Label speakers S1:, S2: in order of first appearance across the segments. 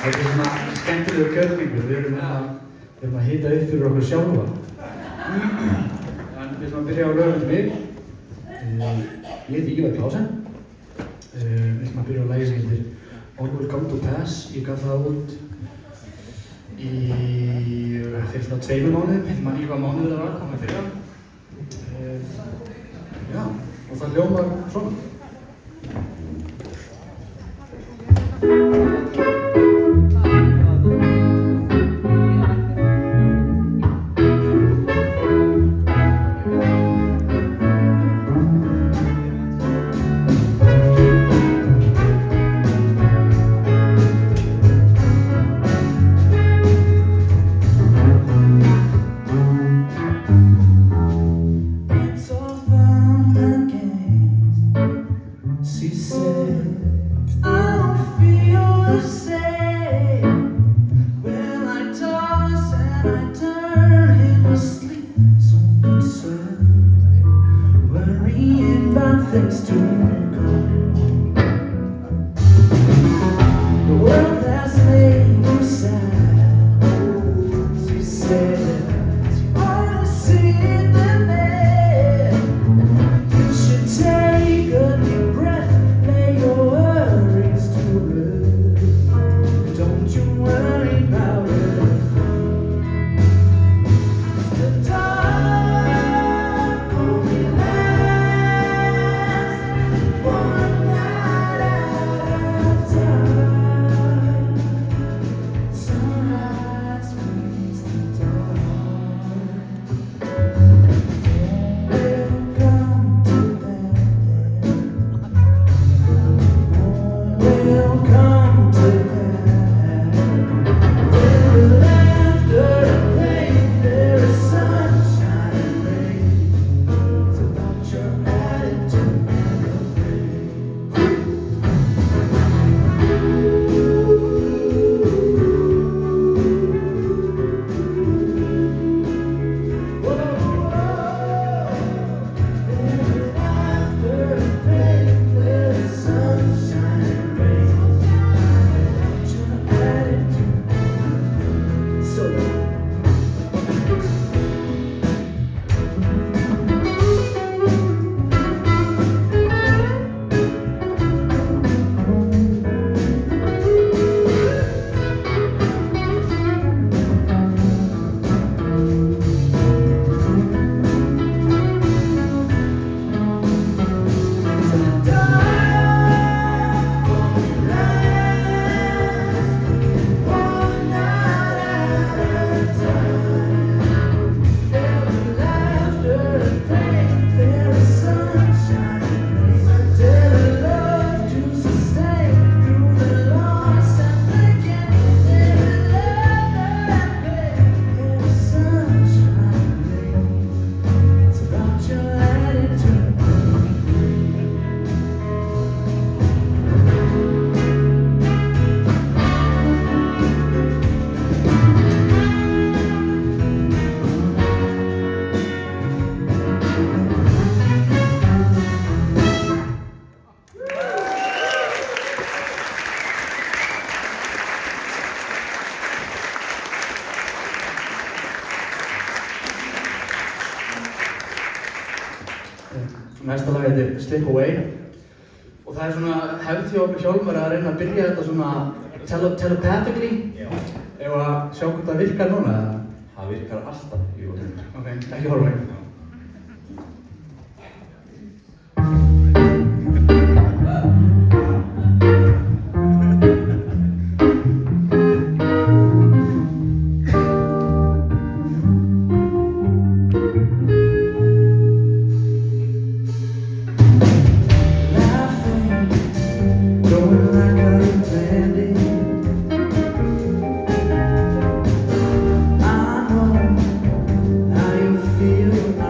S1: Þetta er svona skemmtilegur gjörningur, við erum að hita upp fyrir okkur sjálfa. En við ætlum að byrja á lögum til mig. Ég heiti Ívar Klausen. Við ætlum að byrja á lagi sem heitir All Will Come to Pass. Ég gaf það út fyrir svona 2 mánuðum. Ég man ekki hvað mánuður það var, komið fyrir. Já, og það hljómar svona. Næsta lag heitir Slip Away og það er svona hefð hjá okkur Hjálmar að reyna að byrja þetta svona telepathically. Ef að sjá hvort það virkar núna?
S2: Það virkar alltaf.
S1: Ok, ekki horfa mig.
S3: Feel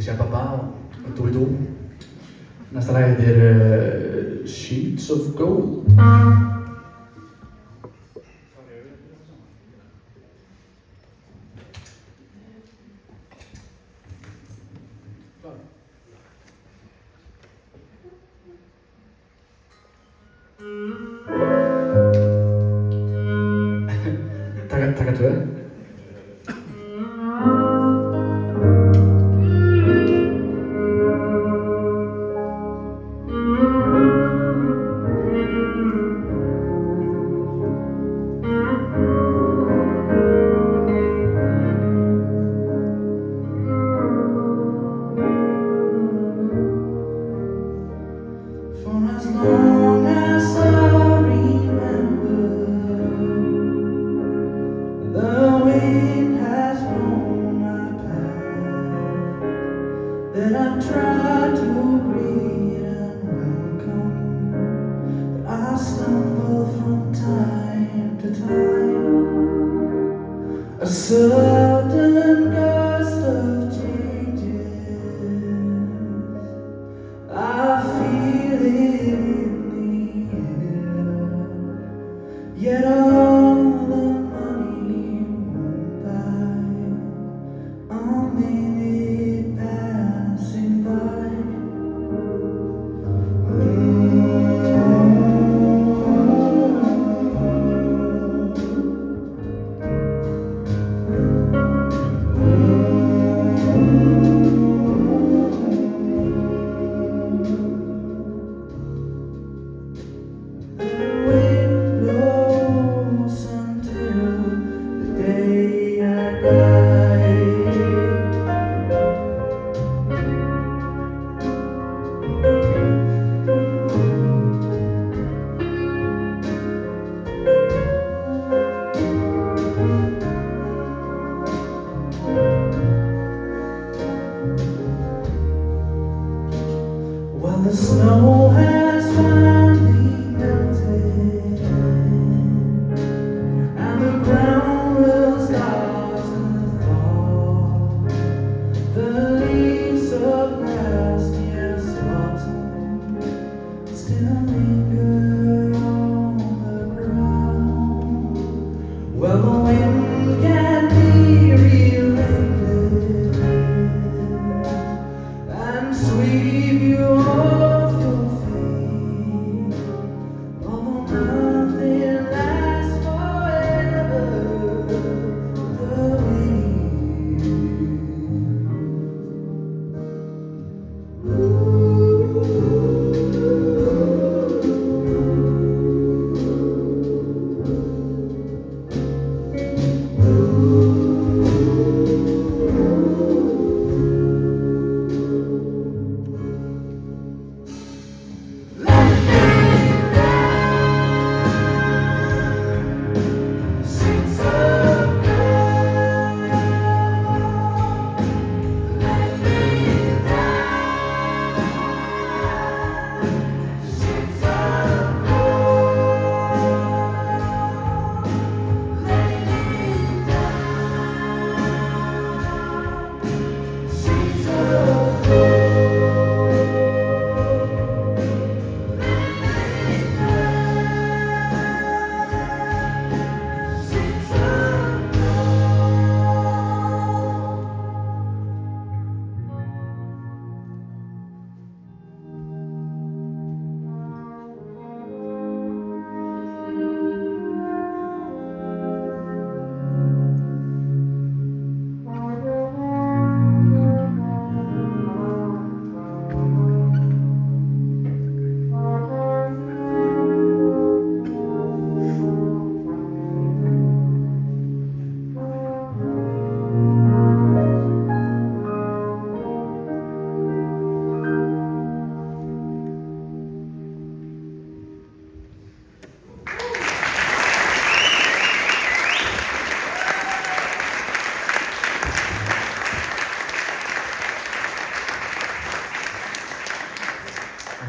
S1: Shababa og Doido. Næsta lagið Sheets of Gold. Taka tvö.
S3: That I've tried to greet and welcome, but I stumble from time to time. A sudden gust of changes, I feel it in the air. Yet all the money won't buy a minute passing by. The wind blows until the day I die. Well, the snow has finally melted, and the ground will start to fall. The leaves of last year's autumn still linger on the ground. Well, the wind can be relentless and sweep you off your feet. Although nothing lasts forever, the wind.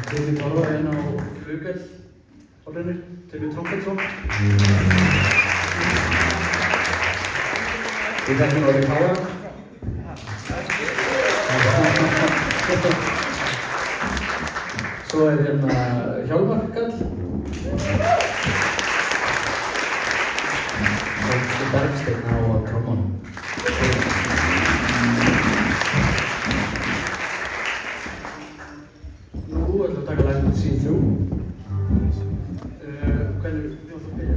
S1: Tekur Torfa inn á flugvöll orðinu, tekur trompet svo. Við þekkjum orðið Káa. Svo hérna Hjálmar Kall. Og Bergsteinn á trommunum. Nú ætlum við að taka lagið með See Through. Hvernig þú ætlum að byrja?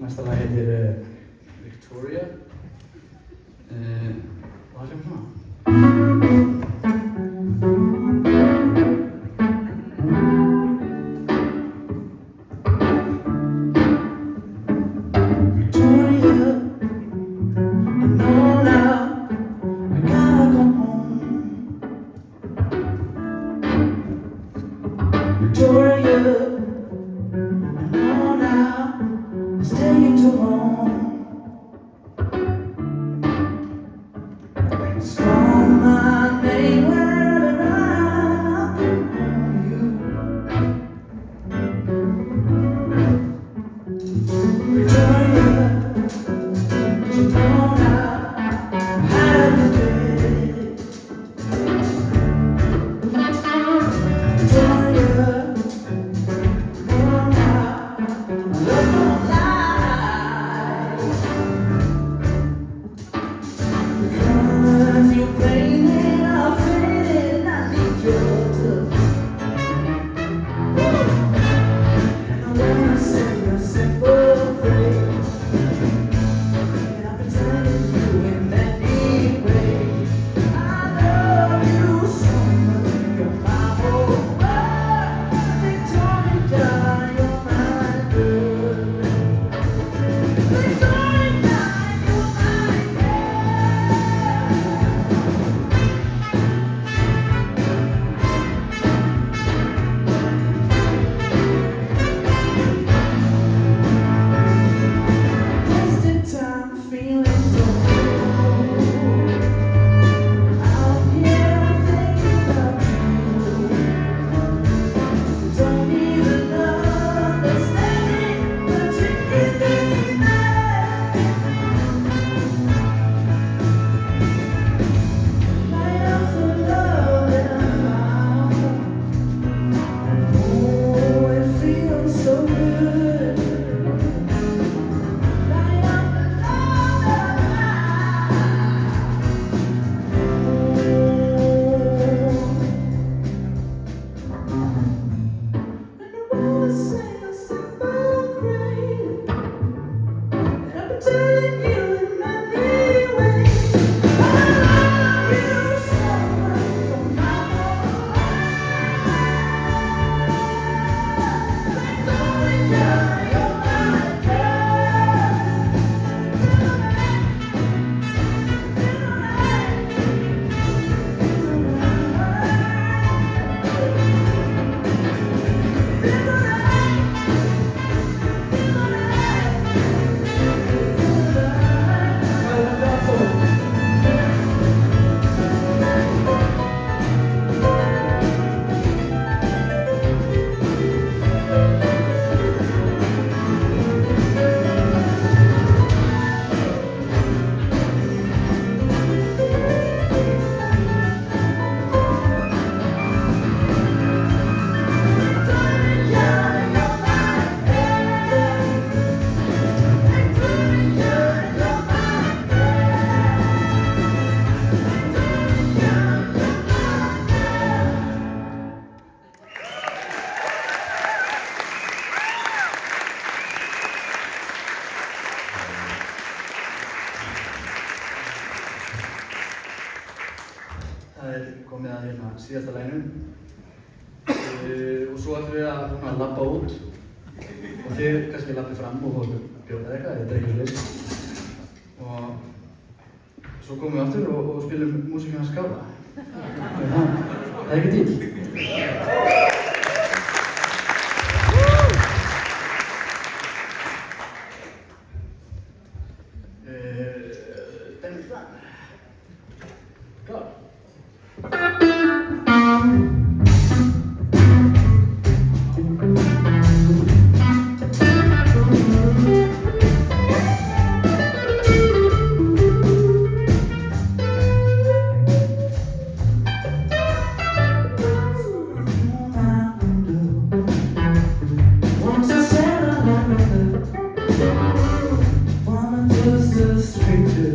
S1: Næsta lag heitir Victoria. Og það kemur svona. Call my name.
S3: telling you in many ways. I love you so much, no matter what. Victoria, you're my girl.
S1: Það komið að hérna síðasta laginu og svo ætlum við að labba út og þið kannski labbið fram og fórum bjóða eitthvað eða dreikjulegs og svo komum við aftur og spilum músíkina skála. Það er ekki til. Klar.
S3: Once I said I loved her, woman just a stranger.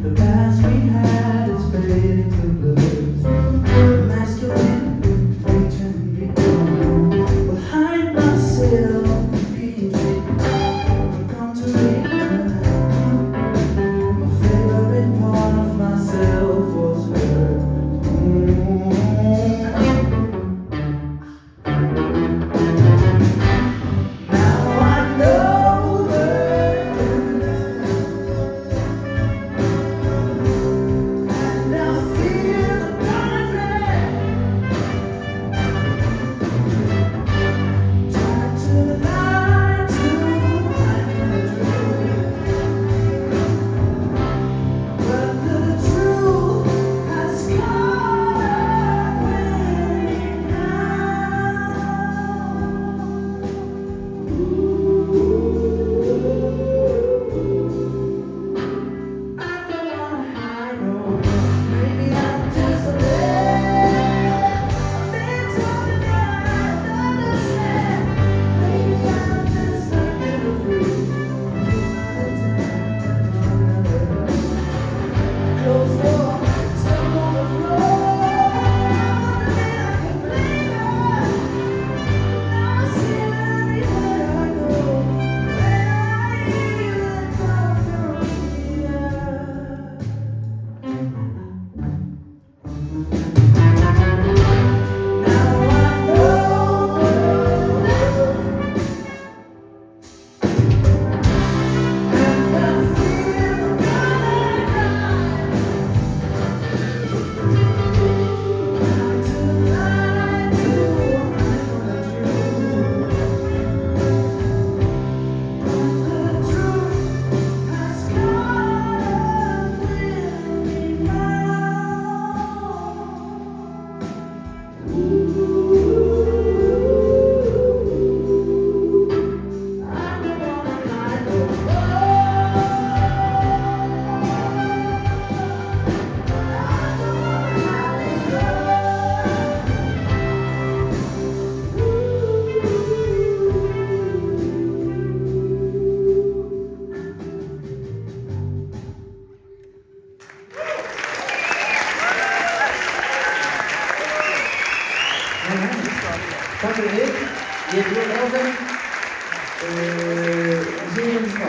S3: The past we had is fading to blur. Masquerading, reaching behind myself, being come to realize my favorite part of myself was her. Now I know her, and I feel the conflict. Try to lie to hide the truth, but the truth has caught up with me now. I don't wanna hide, no. Maybe I'm just a bit something that I don't understand. Maybe I'm just a little free. Closed door, stuck on the floor. Then I can blame her. Now I see it everywhere I go. When I hear it come from here. Now I know her, and I feel the burning cry. Try to lie to hide the truth, but the truth has caught up with me
S1: Takk fyrir þig. Ég er Björn Ráðsson. Við séum smá.